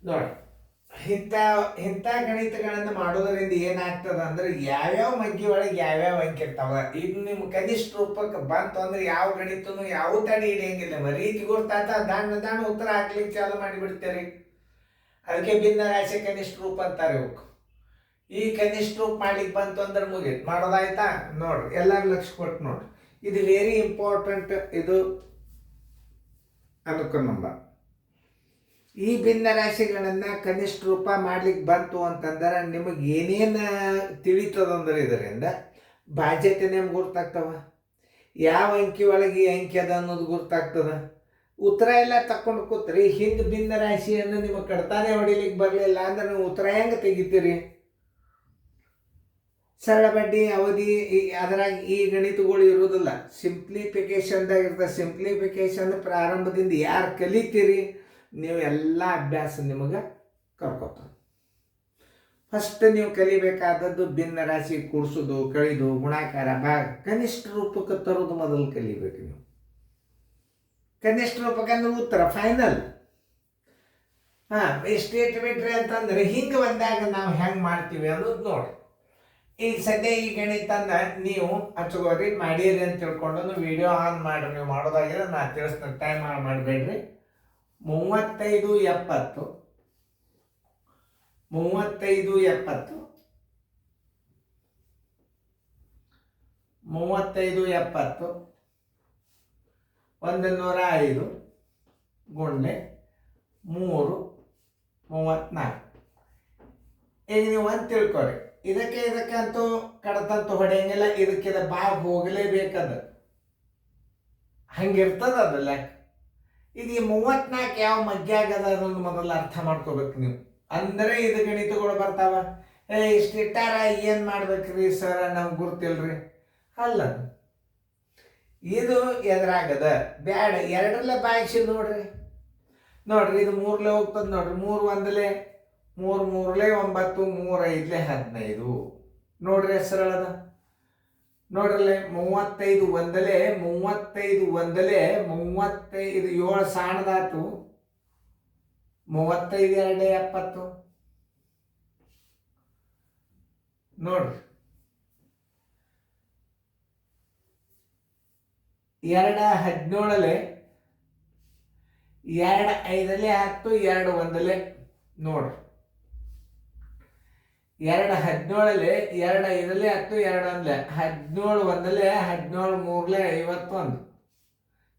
ನೋಡಿ, ಇಂಥ ಇಂಥ ಗಣಿತಗಳನ್ನು ಮಾಡೋದರಿಂದ ಏನಾಗ್ತದ ಅಂದ್ರೆ ಯಾವ್ಯಾವ ಮಗ್ಗಿ ಒಳಗೆ ಯಾವ್ಯಾವ ಅಂಕಿ ಇರ್ತಾವ. ಇದು ನಿಮ್ಮ ಕನಿಷ್ಠ ರೂಪಕ್ಕೆ ಬಂತು ಅಂದ್ರೆ ಯಾವ ಗಣಿತನು ಯಾವ ತಡೆ ಹಿಡಿಯಂಗಿಲ್ಲ. ರೀತಿ ಗೊತ್ತಾತ ದಾಣ ಉತ್ತರ ಹಾಕ್ಲಿಕ್ಕೆ ಚಾಲು ಮಾಡಿಬಿಡ್ತೇರಿ. ಅದಕ್ಕೆ ಭಿನ್ನ ರಾಶಿ ಕನಿಷ್ಠ ರೂಪ ಅಂತಾರೆ ಇವಕ್ಕೆ. ಈ ಕನಿಷ್ಠ ರೂಪ ಮಾಡ್ಲಿಕ್ಕೆ ಬಂತು ಅಂದ್ರೆ ಮುಗೀತು, ಮಾಡೋದಾಯ್ತಾ. ನೋಡ್ರಿ, ಎಲ್ಲರೂ ಲಕ್ಷ ಕೊಟ್ಟು ನೋಡ್ರಿ, ಇದು ವೆರಿ ಇಂಪಾರ್ಟೆಂಟ್. ಇದು ಅನ್ಕೊಂಬ ಈ ಭಿನ್ನ ರಾಶಿಗಳನ್ನು ಕನಿಷ್ಠ ರೂಪ ಮಾಡ್ಲಿಕ್ಕೆ ಬಂತು ಅಂತಂದ್ರೆ ನಿಮಗೆ ಏನೇನು ತಿಳಿತದಂದ್ರೆ ಇದರಿಂದ ಬಾಧ್ಯತೆ ನಿಮ್ಗೆ ಗುರ್ತಾಗ್ತವ, ಯಾವ ಅಂಕಿ ಒಳಗೆ ಈ ಅಂಕಿ ಅದ ಅನ್ನೋದು ಗುರ್ತಾಗ್ತದ. ಉತ್ತರ ಎಲ್ಲ ತಕೊಂಡು ಕೂತ್ರಿ ಹಿಂಗೆ ಭಿನ್ನ ರಾಶಿಯನ್ನು ನಿಮಗೆ ಕಡ್ತಾನೆ ಹೊಡಿಲಿಕ್ಕೆ ಬರಲಿಲ್ಲ ಅಂದ್ರೆ ನೀವು ಉತ್ತರ ಹೆಂಗೆ ತೆಗಿತೀರಿ? ಸರಳ ಬಡ್ಡಿ ಅವಧಿ ಅದರಾಗ ಈ ಗಣಿತಗಳು ಇರೋದಿಲ್ಲ, ಸಿಂಪ್ಲಿಫಿಕೇಶನ್ದಾಗ ಇರ್ತದೆ. ಸಿಂಪ್ಲಿಫಿಕೇಶನ್ ಪ್ರಾರಂಭದಿಂದ ಯಾರು ಕಲಿತೀರಿ ನೀವು ಎಲ್ಲ ಅಭ್ಯಾಸ ನಿಮಗೆ ಕರ್ಕೋತ. ಫಸ್ಟ್ ನೀವು ಕಲಿಬೇಕಾದದ್ದು ಭಿನ್ನ ರಾಶಿ ಕೂಡಿಸೋದು, ಕಳಿದು, ಗುಣಾಕಾರ, ಭಾಗ, ಕನಿಷ್ಠ ರೂಪಕ್ಕೆ ತರೋದು ಮೊದಲು ಕಲಿಬೇಕು ನೀವು. ಕನಿಷ್ಠ ರೂಪಕ್ಕೆ ಅಂದ್ರೆ ಉತ್ತರ ಫೈನಲ್. ಸ್ಟೇಟ್ ಬಿಟ್ರಿ ಅಂತಂದ್ರೆ ಹಿಂಗೆ ಬಂದಾಗ ನಾವು ಹೆಂಗೆ ಮಾಡ್ತೀವಿ ಅನ್ನೋದು ನೋಡಿ. ಈಗ ಸದ್ಯ ಈ ಗಣಿತನ ನೀವು ಹಚ್ಕೋರಿ ಮಾಡೀರಿ ಅಂತ ತಿಳ್ಕೊಂಡು ವಿಡಿಯೋ ಆನ್ ಮಾಡ್ರಿ. ನೀವು ಮಾಡೋದಾಗಿದ್ರೆ ನಾ ತಿಳಿಸ್ತೀನಿ, ಟೈಮ್ ಮಾಡಬೇಡ್ರಿ. 35 70 35 70 35 70 105 ಗುಂಡ್ಲೆ 3 34. ಈಗ ನೀವು ಅಂತ ತಿಳ್ಕೊರಿ, ಇದಕ್ಕೆ ಅಂತೂ ಕಡತಂತೂ ಹೊಡೆಯಂಗಿಲ್ಲ, ಇದಕ್ಕಿದ ಬಾಗ್ ಹೋಗಲೇಬೇಕದ, ಹಂಗಿರ್ತದ ಅದು ಲೆಕ್ಕ. ಈಗ ಈ 34 ಯಾವ ಮಗ್ಯಾಗದ ಅದನ್ನು ಮೊದಲು ಅರ್ಥ ಮಾಡ್ಕೋಬೇಕು ನೀವು. ಅಂದರೆ ಇದು ಗಣಿತಗಳು ಬರ್ತಾವ. ಇಷ್ಟಿಟ್ಟಾರ ಏನು ಮಾಡ್ಬೇಕ್ರಿ ಸರ್ ನಮ್ಗೆ ಗುರ್ತಿಲ್ರಿ ಅಲ್ಲ. ಇದು ಎದುರಾಗದ ಬ್ಯಾಡ, ಎರಡರಲ್ಲೇ ಬಾಯಿಸಿ ನೋಡ್ರಿ. ಇದು 3ಲೇ ಹೋಗ್ತದೆ ನೋಡ್ರಿ. 3 1ಲೇ 3 3ಲೇ 9 3 5ಲೇ 15 ನೋಡ್ರಿ ಸರಳದ. ನೋಡ್ರಲ್ಲೇ 35 1ಲೇ 35 1ಲೇ 35 7 ಸಾಣದಾತು 35 2 70 ನೋಡ್ರಿ. 2 17ಲೇ 2 5ಲೇ 10 2 1ಲೇ ನೋಡ್ರಿ. 2 17ಲೇ 2 5ಲೇ 10 2 1ಲೇ 17 1ಲೇ 17 3ಲೇ 51.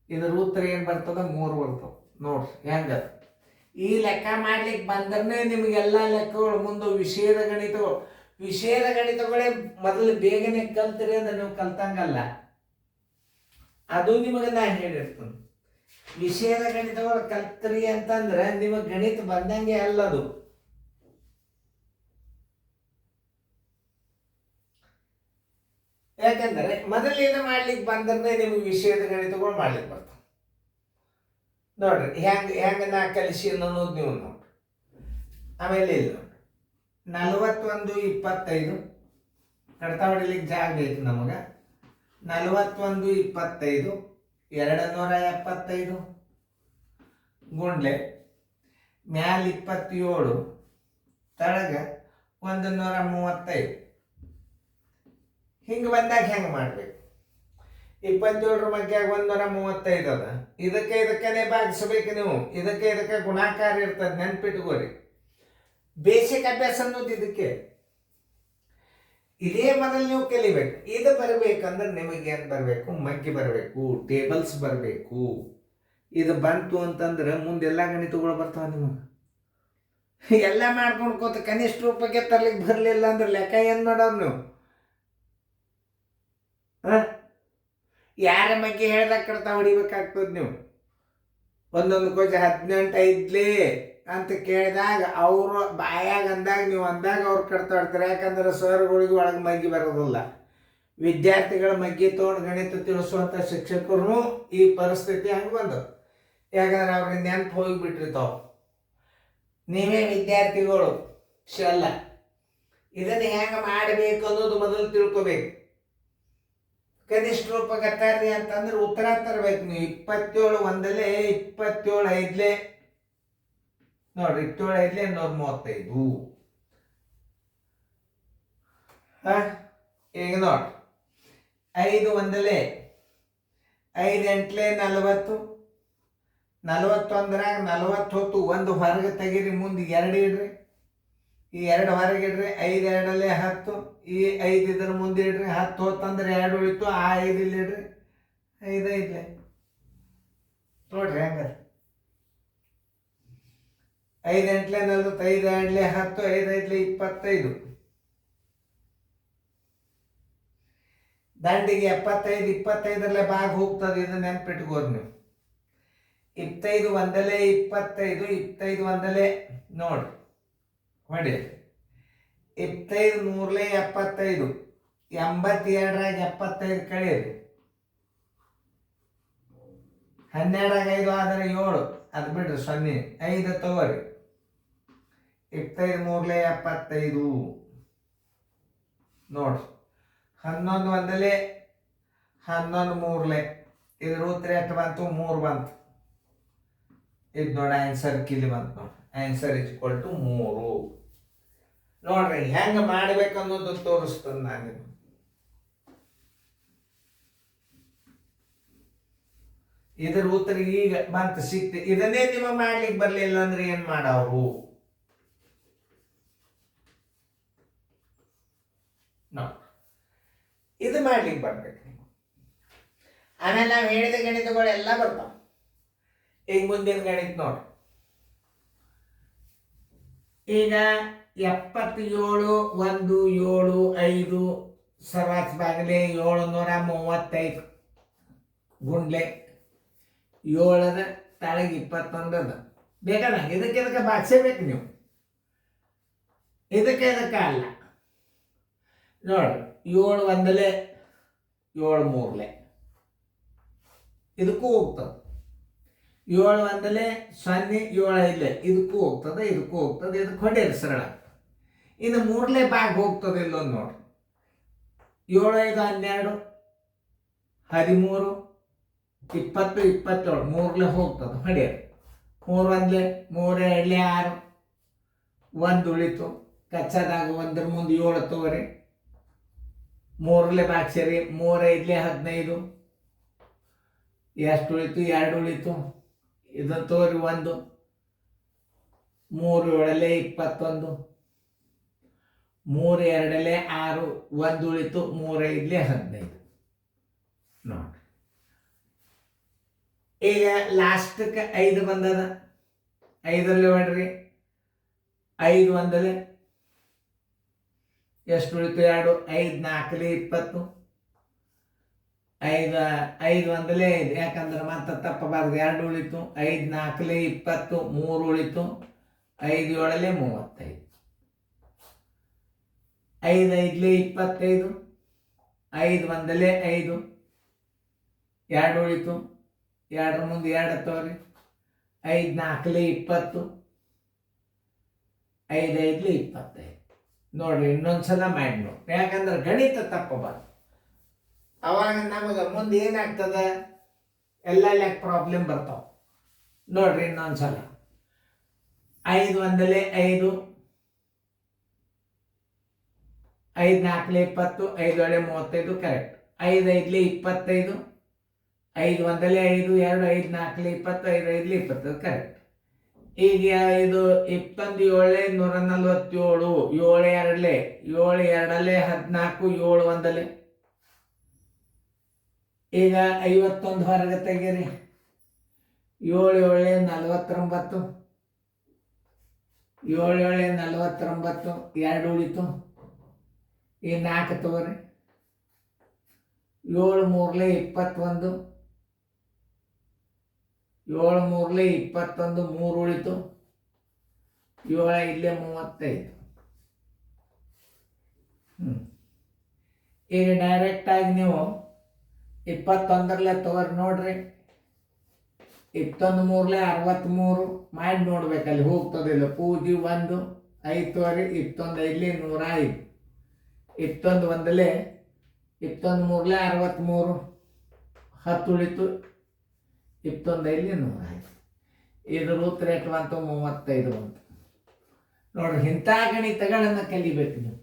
ಇದ್ರ ಉತ್ತರ ಏನು ಬರ್ತದ? 3 ಬರ್ತದೆ ನೋಡ್ರಿ. ಹೆಂಗ ಈ ಲೆಕ್ಕ ಮಾಡ್ಲಿಕ್ಕೆ ಬಂದ್ರೆ ನಿಮಗೆಲ್ಲ ಲೆಕ್ಕಗಳು ಮುಂದೆ ವಿಷಯದ ಗಣಿತಗಳೇ ಮೊದಲು ಬೇಗನೆ ಕಲ್ತಿರಿ ಅಂದ್ರೆ ನೀವು ಕಲ್ತಂಗಲ್ಲ. ಅದು ನಿಮಗೆ ನಾ ಹೇಳಿರ್ತೀನಿ, ವಿಷಯದ ಗಣಿತಗಳು ಕಲ್ತ್ರಿ ಅಂತಂದ್ರೆ ನಿಮಗೆ ಗಣಿತ ಬಂದಂಗೆ ಅಲ್ಲದು. ಯಾಕಂದ್ರೆ ಮೊದಲೇನು ಮಾಡ್ಲಿಕ್ಕೆ ಬಂದ್ರೆ ನಿಮಗೆ ವಿಷಯದ ಗಣಿತಗಳು ಮಾಡ್ಲಿಕ್ಕೆ ಬರ್ತಾವ. ನೋಡ್ರಿ ಹೆಂಗ ನಾ ಕಲಿಸಿ ಅನ್ನೋದು ನೀವು ನೋಡ್ರಿ. ಆಮೇಲೆ ಇಲ್ಲಿ ನೋಡ್ರಿ 41 25 ಕಡ್ತಾ ಹೊಡಿಲಿಕ್ಕೆ ಜಾಗ ಬೇಕು ನಮಗೆ. 41 25 275 ಗುಂಡ್ಲೆ ಮ್ಯಾಲ 27 ತಳಗ 135. ಹಿಂಗೆ ಬಂದಾಗ ಹೆಂಗೆ ಮಾಡ್ಬೇಕು? 27 ಮಗ್ಯಾಗ 135 ಅದ. ಇದಕ್ಕೆ ಭಾಗಿಸ್ಬೇಕು ನೀವು. ಇದಕ್ಕೆ ಗುಣಾಕಾರ ಇರ್ತದೆ, ನೆನ್ಪಿಟ್ಕೋರಿ. ಬೇಸಿಕ್ ಅಭ್ಯಾಸ ಅನ್ನೋದು ಇದಕ್ಕೆ. ಇದೇ ಮೊದಲು ನೀವು ಕಲಿಬೇಕು. ಇದು ಬರಬೇಕಂದ್ರೆ ನಿಮಗೇನು ಬರಬೇಕು? ಮಗ್ಗಿ ಬರಬೇಕು, ಟೇಬಲ್ಸ್ ಬರಬೇಕು. ಇದು ಬಂತು ಅಂತಂದ್ರೆ ಮುಂದೆಲ್ಲ ಗಣಿತಗಳು ಬರ್ತಾವ ನಿಮಗೆ. ಎಲ್ಲ ಮಾಡ್ಕೊಂಡು ಕೂತ ಕನಿಷ್ಠ ರೂಪಕ್ಕೆ ತರ್ಲಿಕ್ಕೆ ಬರಲಿಲ್ಲ ಅಂದ್ರೆ ಲೆಕ್ಕ ಏನು ಮಾಡೋರು ನೀವು? ಯಾರ ಬಗ್ಗೆ ಹೇಳ್ದಾಗ ಕಡ್ತಾ ಹೊಡಿಬೇಕಾಗ್ತದೆ ನೀವು. ಒಂದೊಂದು ಕೋಚ 18 ಐದ್ಲೇ ಅಂತ ಕೇಳಿದಾಗ ಅವರು ಬಾಯಾಗ ಅಂದಾಗ ನೀವು ಅಂದಾಗ ಅವ್ರು ಕಡ್ತಾ ಹೊಡ್ತಾರೆ. ಯಾಕಂದ್ರೆ ಸರ್ಗಳಿಗೆ ಒಳಗೆ ಮಗ್ಗಿ ಬರೋದಿಲ್ಲ. ವಿದ್ಯಾರ್ಥಿಗಳ ಮಗ್ಗಿ ತೊಗೊಂಡು ಗಣಿತ ತಿಳಿಸುವಂಥ ಶಿಕ್ಷಕರು ಈ ಪರಿಸ್ಥಿತಿ ಹಂಗೆ ಬಂದವು. ಯಾಕಂದ್ರೆ ಅವ್ರಿಗೆ ನೆನಪು ಹೋಗಿಬಿಟ್ಟಿರ್ತಾವ. ನೀವೇ ವಿದ್ಯಾರ್ಥಿಗಳು ಅಲ್ಲ, ಇದನ್ನು ಹೆಂಗೆ ಮಾಡಬೇಕು ಅನ್ನೋದು ಮೊದಲು ತಿಳ್ಕೊಬೇಕು. ಕನಿಷ್ಠ ರೂಪಕ್ಕೆ ತರ್ರಿ ಅಂತಂದ್ರೆ ಉತ್ತರ ತರಬೇಕು ನೀವು. 27 1ಲೇ 27 5ಲೇ ನೋಡ್ರಿ 27 135. ಈಗ ನೋಡ್ರಿ 5 ಒಂದಲೇ 5 ಎಂಟ್ಲೆ 40. 41 40 ಹೊತ್ತು ಒಂದು ಹೊರಗೆ ತೆಗೀರಿ, ಮುಂದೆ 2 ಇಡ್ರಿ. ಈ 2 ಹೊರಗೆ ಇಡ್ರಿ. 5 2 10. ಈ 5 ಇದ್ರ ಮುಂದೆ ಇಡ್ರಿ. 10 ಹೊತ್ತಂದ್ರೆ 2 ಉಳಿತು. ಆ 5 ಇಲ್ಲಿ ಇಡ್ರಿ. 5 5 ನೋಡ್ರಿ ಹೆಂಗ. 5 ಎಂಟ್ಲೆ 40, 5 2 10, 5 5 25. ದಂಡಿಗೆ 75. 25 ಭಾಗ ಹೋಗ್ತದೆ. ಇದು ನೆನ್ಪಿಟ್ಕೋರಿ ನೀವು. 25 ಒಂದಲೇ 25. 25 ಒಂದಲೇ ನೋಡ್ರಿ ಹೊಡಿ. 25 ಮೂರ್ಲೆ 75. 82 75 ಕಳೀರಿ. 12 5 ಆದರೆ 7. ಅದು ಬಿಡ್ರಿ 0. 5 ತಗೋರಿ. 25 ಮೂರ್ಲೆ 75 ನೋಡ್ರಿ. 11 ಒಂದಲೇ 11 ಮೂರ್ಲೆ. ಇದ್ರ ಉತ್ತರ ಎಷ್ಟು ಬಂತು? 3 ಬಂತು. ಇದು ನೋಡಿ ಆನ್ಸರ್ ಕಿಲಿ ಬಂತು ನೋಡಿ. ಆನ್ಸರ್ = 3. ನೋಡ್ರಿ ಹೆಂಗ ಮಾಡ್ಬೇಕು ಅನ್ನೋದು ತೋರಿಸ್ತೇನೆ ನಾನು. ಇದ್ರ ಉತ್ತರ ಈಗ ಬಂತು ಸಿಕ್ತು. ಇದನ್ನೇ ನಿಮ್ಮ ಮಾಡ್ಲಿಕ್ಕೆ ಬರ್ಲಿಲ್ಲ ಅಂದ್ರೆ ಏನ್ ಮಾಡವ್ರು? ಇದು ಮಾಡ್ಲಿಕ್ಕೆ ಬರ್ಬೇಕು ನೀವು. ಆಮೇಲೆ ನಾವು ಹೇಳಿದ ಗಣಿತಗಳೆಲ್ಲ ಬರ್ತಾವ. ಈಗ ಮುಂದಿನ ಗಣಿತ ನೋಡ್ರಿ. ಈಗ 77 1 7 5 ಸರ್ವಾಸ್ ಬಾಗಿಲೆ 735 ಗುಂಡ್ಲೆ 7 ತಳಗೆ 21 ಅದ. ಬೇಕಲ್ಲ ಇದಕ್ಕೆ ಬಾಗ್ಸೇಬೇಕು ನೀವು. ಇದಕ್ಕೆ ಅಲ್ಲ ನೋಡ್ರಿ. 7 ಒಂದಲೇ 7 ಮೂರ್ಲೆ ಇದಕ್ಕೂ ಹೋಗ್ತದೆ. 7 ಒಂದಲೇ 0 7 5 ಇದಕ್ಕೂ ಹೋಗ್ತದೆ, ಇದಕ್ಕೂ ಹೋಗ್ತದೆ. ಇದಕ್ಕೆ ಹೊಡೆಯರಿ ಸರಳ. ಇನ್ನು ಮೂರ್ಲೆ ಭಾಗ ಹೋಗ್ತದೆ ಇಲ್ಲೊಂದು ನೋಡ್ರಿ. 7 5 12 13 20 27 ಮೂರ್ಲೆ ಹೋಗ್ತದೆ. ಹೊಡೆಯರಿ. 3 ಒಂದಲೇ 3 2 6 1 ಉಳಿತು. ಕಚ್ಚದಾಗ 1 ಮುಂದೆ 7 ತಗೋರಿ. 3ಲೆ ಬಾಗ್ಸೇರಿ. 3 5 15 ಎಷ್ಟು ಉಳಿತು? 2 ಉಳಿತು. ಇದನ್ನು ತೋರಿ 1. 3 7 21. 3 2 6 1 ಉಳಿತು. 3 5 15 ನೋಡ್ರಿ. ಈಗ ಲಾಸ್ಟಕ್ಕೆ 5 ಬಂದದ. 5ರಲ್ಲಿ ಹೊಡ್ರಿ. 5 ಒಂದಲೇ ಎಷ್ಟು ಉಳಿತು? 2. 5 4 20. 5 ಒಂದಲೇ 5 ಯಾಕಂದ್ರೆ ಮತ್ತೆ ತಪ್ಪಬಾರ್ದು. 2 ಉಳಿತು. 5 4 20 3 ಉಳಿತು. 5 7 35. 5 5 25. 5 ಒಂದಲೇ 5 2 ಉಳಿತು. 2 ಮುಂದೆ 2 ತಗೋರಿ. 5 4 20. 5 5 25 ನೋಡ್ರಿ. ಇನ್ನೊಂದ್ಸಲ ಮಾಡಿ ನೋಡಿ. ಯಾಕಂದ್ರೆ ಗಣಿತ ತಪ್ಪಬಾರ್ದು. ಅವಾಗ ನಮಗೆ ಮುಂದೆ ಏನಾಗ್ತದೆ? ಎಲ್ಲ ಲೆಕ್ಕ ಪ್ರಾಬ್ಲಮ್ ಬರ್ತಾವ ನೋಡ್ರಿ. ಇನ್ನೊಂದ್ಸಲ 5 ಒಂದಲೇ 5. 5 4 20. 5 7 35 ಕರೆಕ್ಟ್. 5 5 25. 5 ಒಂದಲೇ 5 2 5 4 20. 5 5 20 ಕರೆಕ್ಟ್. ಈಗ ಇದು 21 7 147. 7 2 7 2 14. 7 ಒಂದಲೇ. ಈಗ 51 ಹೊರಗೆ ತೆಗೀರಿ. 7 7 49. 7 7 49 2 ಉಳಿತು. ಈ 4 ತಗೋರಿ. 7 3 21. 7 3 21 3 ಉಳಿತು. 7 5 35. ಈಗ ಡೈರೆಕ್ಟ್ ಆಗಿ ನೀವು 21ರಲ್ಲೇ ತಗೋರಿ ನೋಡ್ರಿ. 21 3 63 ಮಾಡಿ ನೋಡ್ಬೇಕಲ್ಲಿ ಹೋಗ್ತದಿಲ್ಲ. ಪೂಜಿ 1 5 ತಗೋರಿ. 21 5 105. 21 ಒಂದಲೇ 21 3 63 10 ಉಳಿತು. 21 5 105. ಇದ್ರ ಉತ್ತರ ಎಷ್ಟು ಬಂತು? 35 ಬಂತು. ನೋಡ್ರಿ, ಇಂಥ ಗಣಿತಗಳನ್ನು ಕಲಿಬೇಕು ನೀವು.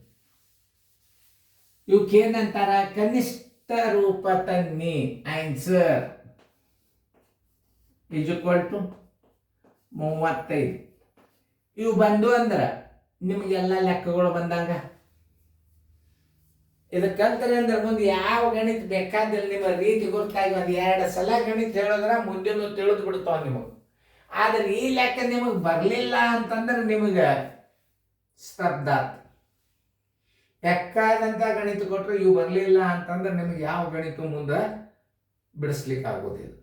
ಇವಕ್ಕೇನಂತಾರ? ಕನಿಷ್ಠ ರೂಪ ತನ್ನಿ. Answer equal to 35. ಇವು ಬಂದು ಅಂದ್ರೆ ನಿಮಗೆಲ್ಲ ಲೆಕ್ಕಗಳು ಬಂದಂಗ. ಇದು ಕಲ್ತ್ರಿ ಅಂದ್ರೆ ಮುಂದೆ ಯಾವ ಗಣಿತ ಬೇಕಾದಿಲ್ಲ, ನಿಮ್ಮ ರೀತಿ ಗುರುತಾಗಿ ಒಂದು 2 ಸಲ ಗಣಿತ ಹೇಳಿದ್ರೆ ಮುಂದಿನ ತಿಳಿದು ಬಿಡ್ತಾವ ನಿಮಗೆ. ಆದ್ರೆ ಈ ಲೆಕ್ಕ ನಿಮಗೆ ಬರಲಿಲ್ಲ ಅಂತಂದ್ರೆ ನಿಮಗೆ ಸ್ತಬ್ಧಾತ್. ಬೇಕಾದಂಥ ಗಣಿತ ಕೊಟ್ಟರೆ ಇವು ಬರಲಿಲ್ಲ ಅಂತಂದ್ರೆ ನಿಮಗೆ ಯಾವ ಗಣಿತ ಮುಂದೆ ಬಿಡಿಸ್ಲಿಕ್ಕೆ ಆಗೋದಿಲ್ಲ.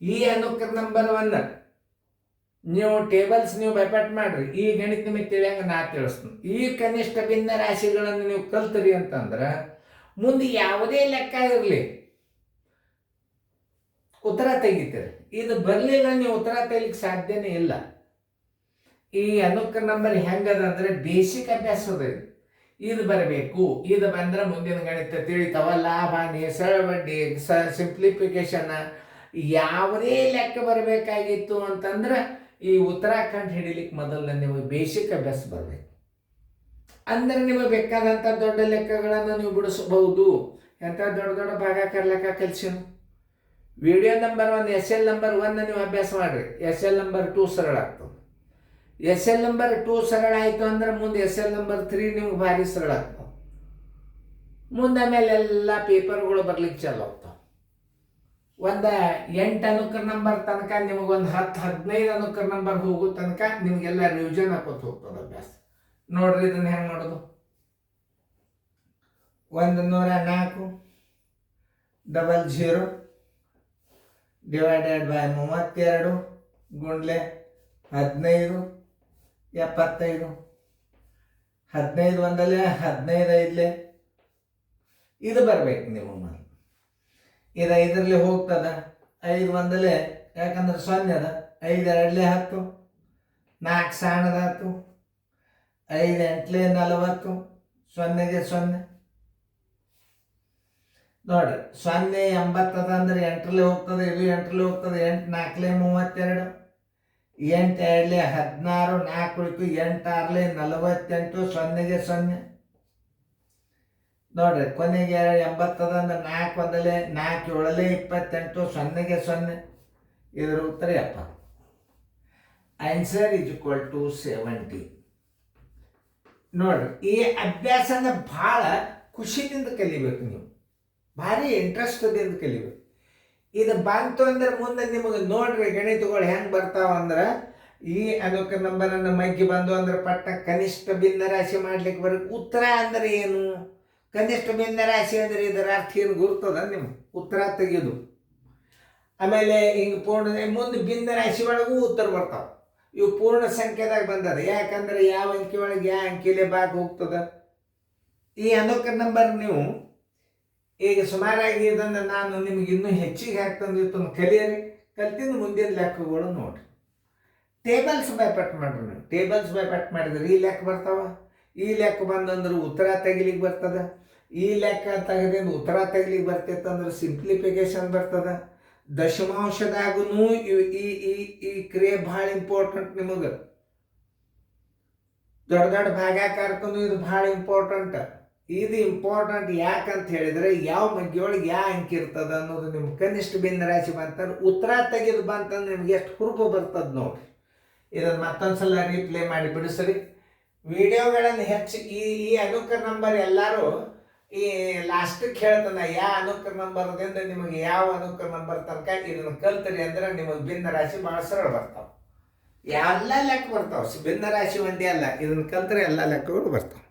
ಈ ಅನುಕ್ರಮ ನಂಬರ್ 1 ನೀವು ಟೇಬಲ್ಸ್ ನೀವು ಬೈಪಾಟ್ ಮಾಡ್ರಿ. ಈ ಗಣಿತ ನಿಮಗೆ ತಿಳಿಯಂಗೆ ನಾ ತಿಳಿಸ್ತೀನಿ. ಈ ಕನಿಷ್ಠ ಭಿನ್ನ ರಾಶಿಗಳನ್ನು ನೀವು ಕಲ್ತ್ರಿ ಅಂತಂದ್ರೆ ಮುಂದೆ ಯಾವುದೇ ಲೆಕ್ಕ ಇರಲಿ ಉತ್ತರ ತೆಗಿತೀರಿ. ಇದು ಬರಲಿಲ್ಲ, ನೀವು ಉತ್ತರ ತೆಗಿಲಿಕ್ಕೆ ಸಾಧ್ಯನೇ ಇಲ್ಲ. ಈ ಅನುಕ್ರಮ ನಂಬರ್ ಹೆಂಗದ ಅಂದ್ರೆ ಬೇಸಿಕ್ ಅಭ್ಯಾಸದ ಇದು ಬರಬೇಕು. ಇದು ಬಂದ್ರೆ ಮುಂದಿನ ಗಣಿತ ತಿಳಿತಾವ. ಲಾಭ, ಸರಳ ಬಡ್ಡಿ, ಸಿಂಪ್ಲಿಫಿಕೇಶನ್, ಯಾವುದೇ ಲೆಕ್ಕ ಬರಬೇಕಾಗಿತ್ತು ಅಂತಂದ್ರೆ ಈ ಉತ್ತರಾಖಂಡ್ ಹಿಡಿಲಿಕ್ಕೆ ಮೊದಲು ನಿಮಗೆ ಬೇಸಿಕ್ ಅಭ್ಯಾಸ ಬರಬೇಕು. ಅಂದ್ರೆ ನಿಮಗೆ ಬೇಕಾದಂಥ ದೊಡ್ಡ ಲೆಕ್ಕಗಳನ್ನು ನೀವು ಬಿಡಿಸಬಹುದು. ಎಂಥ ದೊಡ್ಡ ದೊಡ್ಡ ಭಾಗಾಕಾರ ಲೆಕ್ಕ ಕಲಿಸಿನು. ವಿಡಿಯೋ ನಂಬರ್ 1 SL ನಂಬರ್ 1 ನೀವು ಅಭ್ಯಾಸ ಮಾಡಿರಿ. SL ನಂಬರ್ 2 ಸರಳ ಆಗ್ತದೆ. SL ನಂಬರ್ 2 ಸರಳ ಆಯಿತು ಅಂದ್ರೆ ಮುಂದೆ SL ನಂಬರ್ 3 ನಿಮ್ಗೆ ಭಾರಿ ಸರಳ ಆಗ್ತವೆ. ಮುಂದೆ ಆಮೇಲೆ ಎಲ್ಲ ಪೇಪರ್ಗಳು ಬರ್ಲಿಕ್ಕೆ ಚಾಲು ಆಗ್ತಾವೆ. ಒಂದು 8 ಅನುಕ್ರಮ ನಂಬರ್ ತನಕ ನಿಮಗೊಂದು 10-15 ಅನುಕ್ರಮ ನಂಬರ್ ಹೋಗೋ ತನಕ ನಿಮಗೆಲ್ಲ ರಿವಿಷನ್ ಹಾಕೋತ ಹೋಗ್ತದೆ ಅಭ್ಯಾಸ. ನೋಡ್ರಿ ಇದನ್ನ ಹೆಂಗೆ ಮಾಡೋದು? 104 00 ಡಿವೈಡೆಡ್ ಬೈ 32 ಗುಂಡ್ಲೆ 15 75. 15 ಒಂದಲ್ಲೇ 15 ಐದ್ಲೆ ಇದು ಬರ್ಬೇಕು ನೀವು. ಇದು 5ರಲ್ಲಿ ಹೋಗ್ತದ. 5 ಒಂದಲೇ, ಯಾಕಂದ್ರೆ 0 ಅದ. 5 2ಲೆ 10, 4 ಸಣ್ಣದಾಯ್ತು. 5 8ಲೆ 40, 0ಗೆ 0. ನೋಡ್ರಿ, 0 80 ಅದ ಅಂದ್ರೆ 8ರಲ್ಲಿ ಹೋಗ್ತದೆ. ಇದು 8ರಲ್ಲಿ ಹೋಗ್ತದೆ. 8 4ಲೆ 32, 8 2ಲೆ 16, 4 ಉಳಿತು. 8 6ಲೆ 48, 0ಗೆ 0. ನೋಡ್ರಿ, ಕೊನೆಗೆ 80 ಅದ ಅಂದ್ರೆ 4 ಒಂದಲೇ 4 7ಲೆ 28, 0ಗೆ 0. ಇದರ ಉತ್ತರ 70. Answer is equal to 70. ನೋಡ್ರಿ, ಈ ಅಭ್ಯಾಸನ ಭಾಳ ಖುಷಿದಿಂದ ಕಲಿಬೇಕು ನೀವು. ಭಾರಿ ಇಂಟ್ರೆಸ್ಟ್ದಿಂದ ಕಲಿಬೇಕು. ಇದು ಬಂತು ಅಂದ್ರೆ ಮುಂದೆ ನಿಮಗೆ ನೋಡ್ರಿ ಗಣಿತಗಳು ಹೆಂಗೆ ಬರ್ತಾವ ಅಂದ್ರೆ ಈ ಅನುಕ್ರಮ ನಂಬರನ್ನು ಮಗ್ಗಿ ಬಂದು ಅಂದ್ರೆ ಪಟ್ಟ ಕನಿಷ್ಠ ಭಿನ್ನ ರಾಶಿ ಮಾಡ್ಲಿಕ್ಕೆ ಬರೋದು. ಉತ್ತರ ಅಂದ್ರೆ ಏನು? ಕನಿಷ್ಠ ಭಿನ್ನ ರಾಶಿ ಅಂದ್ರೆ ಇದರ ಅರ್ಥ ಏನು ಗುರ್ತದ ನಿಮ್ಗೆ? ಉತ್ತರ ತೆಗೆಯೋದು. ಆಮೇಲೆ ಹಿಂಗೆ ಪೂರ್ಣ ಮುಂದೆ ಭಿನ್ನ ರಾಶಿ ಒಳಗೂ ಉತ್ತರ ಬರ್ತಾವ. ಇವು ಪೂರ್ಣ ಸಂಖ್ಯೆದಾಗ ಬಂದದ. ಯಾಕಂದ್ರೆ ಯಾವ ಅಂಕಿ ಒಳಗೆ ಯಾವ ಅಂಕಿಲೆ ಭಾಗ ಹೋಗ್ತದ. ಈ ಅನುಕ್ರಮ ನಂಬರ್ ನೀವು ಈಗ ಸುಮಾರಾಗಿ ಇದನ್ನು ನಾನು ನಿಮ್ಗೆ ಇನ್ನೂ ಹೆಚ್ಚಿಗೆ ಹಾಕ್ತಂದಿತ್ತು ಕಲಿಯರಿ. ಕಲ್ತಿದ್ದು ಮುಂದಿನ ಲೆಕ್ಕಗಳು ನೋಡ್ರಿ. ಟೇಬಲ್ಸ್ ಬೈಪಾಟ್ ಮಾಡ್ರಿ. ನೀವು ಟೇಬಲ್ಸ್ ಬೈಪಾಟ್ ಮಾಡಿದ್ರೆ ಈ ಲೆಕ್ಕ ಬರ್ತಾವ. ಈ ಲೆಕ್ಕ ಬಂದಂದ್ರೆ ಉತ್ತರ ತೆಗಿಲಿಕ್ಕೆ ಬರ್ತದ. ಈ ಲೆಕ್ಕ ತೆಗೆದಿಂದ ಉತ್ತರ ತೆಗಿಲಿಕ್ಕೆ ಬರ್ತಿತ್ತಂದ್ರೆ ಸಿಂಪ್ಲಿಫಿಕೇಶನ್ ಬರ್ತದ. ದಶಮಾಂಶದಾಗೂ ಈ ಕ್ರಿಯೆ ಭಾಳ ಇಂಪಾರ್ಟೆಂಟ್ ನಿಮಗೆ. ದೊಡ್ಡ ದೊಡ್ಡ ಭಾಗಾಕಾರಕ್ಕೂ ಇದು ಭಾಳ ಇಂಪಾರ್ಟೆಂಟ್. ಇದು ಇಂಪಾರ್ಟೆಂಟ್ ಯಾಕಂತ ಹೇಳಿದ್ರೆ ಯಾವ ಮಗ್ಗಿಯೊಳಗೆ ಯಾವ ಅಂಕಿ ಇರ್ತದ ಅನ್ನೋದು ನಿಮ್ಗೆ ಕನಿಷ್ಠ ಭಿನ್ನ ರಾಶಿ ಬಂತಂದ್ರೆ ಉತ್ತರ ತೆಗೆದು ಬಂತಂದ್ರೆ ನಿಮ್ಗೆ ಎಷ್ಟು ಹುರುಪು ಬರ್ತದೆ ನೋಡ್ರಿ. ಇದನ್ನು ಮತ್ತೊಂದ್ಸಲ ರೀಪ್ಲೇ ಮಾಡಿ ಬಿಡಿಸ್ರಿ. ವಿಡಿಯೋಗಳನ್ನು ಹೆಚ್ಚು ಈ ಅನುಕ್ರಮ ನಂಬರ್ ಎಲ್ಲರೂ ಈ ಲಾಸ್ಟಿಗೆ ಹೇಳ್ತಾನೆ ಯಾವ ಅನುಕ್ರಮ ನಂಬರ್ದಿಂದ ನಿಮಗೆ ಯಾವ ಅನುಕ್ರಮ ನಂಬರ್ ತನಕ ಇದನ್ನು ಕಲ್ತರಿ ಅಂದ್ರೆ ನಿಮಗೆ ಭಿನ್ನ ರಾಶಿ ಭಾಳ ಸರಳ ಬರ್ತಾವೆ. ಎಲ್ಲ ಲೆಕ್ಕ ಬರ್ತಾವೆ. ಭಿನ್ನ ರಾಶಿ ಒಂದೇ ಅಲ್ಲ, ಇದನ್ನು ಕಲ್ತರೆ ಎಲ್ಲ ಲೆಕ್ಕಗಳು ಬರ್ತಾವೆ.